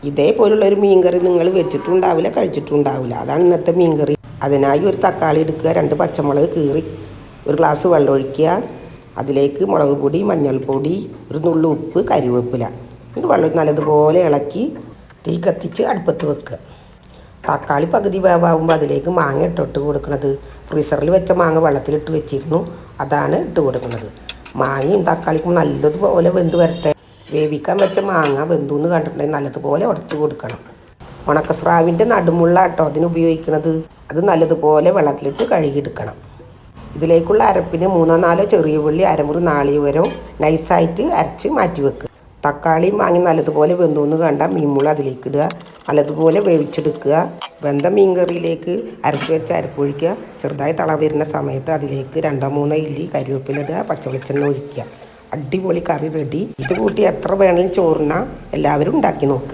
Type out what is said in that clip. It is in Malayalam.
ഇതേപോലുള്ളൊരു മീൻകറി നിങ്ങൾ വെച്ചിട്ടുണ്ടാവില്ല, കഴിച്ചിട്ടുണ്ടാവില്ല. അതാണ് ഇന്നത്തെ മീൻകറി. അതിനായി ഒരു തക്കാളി എടുക്കുക, 2 പച്ചമുളക് കീറി, ഒരു ഗ്ലാസ് വെള്ളം ഒഴിക്കുക. അതിലേക്ക് മുളക് പൊടി, മഞ്ഞൾപ്പൊടി, ഒരു നുള്ളു ഉപ്പ്, കരിവേപ്പില. എന്നിട്ട് വെള്ളം നല്ലതുപോലെ ഇളക്കി തീ കത്തിച്ച് അടുപ്പത്ത് വെക്കുക. തക്കാളി പകുതി വേവാകുമ്പോൾ അതിലേക്ക് മാങ്ങ ഇട്ട് കൊടുക്കുന്നത്. ഫ്രീസറിൽ വെച്ച മാങ്ങ വെള്ളത്തിലിട്ട് വെച്ചിരുന്നു, അതാണ് ഇട്ട് കൊടുക്കുന്നത്. മാങ്ങയും തക്കാളിക്കും നല്ലതുപോലെ വെന്ത് വരട്ടെ. വേവിക്കാൻ വെച്ച മാങ്ങ വെന്തുന്ന് കണ്ടിട്ടുണ്ടെങ്കിൽ നല്ലതുപോലെ ഉടച്ചു കൊടുക്കണം. ഉണക്കസ്രാവിൻ്റെ നടുമുള്ള കേട്ടോ അതിന് ഉപയോഗിക്കുന്നത്. അത് നല്ലതുപോലെ വെള്ളത്തിലിട്ട് കഴുകിയെടുക്കണം. ഇതിലേക്കുള്ള അരപ്പിന് 3-4 ചെറിയ ഉള്ളി, അരമുറി നാളികേരവും നൈസായിട്ട് അരച്ച് മാറ്റി വെക്കുക. തക്കാളിയും മാങ്ങി നല്ലതുപോലെ വെന്തോന്ന് കണ്ട മീൻമുള അതിലേക്ക് ഇടുക. നല്ലതുപോലെ വേവിച്ചെടുക്കുക. വെന്ത മീൻകറിയിലേക്ക് അരച്ച് വെച്ച അരപ്പൊഴിക്കുക. ചെറുതായി തള വരുന്ന സമയത്ത് അതിലേക്ക് 2-3 ഇല്ലി കരിവേപ്പില ഇടുക, പച്ചവെളിച്ചെണ്ണ ഒഴിക്കുക. അടിപൊളി കറി റെഡി. ഇത് കൂട്ടി എത്ര വേണമെങ്കിലും ചോറിനാ എല്ലാവരും ഉണ്ടാക്കി നോക്കുക.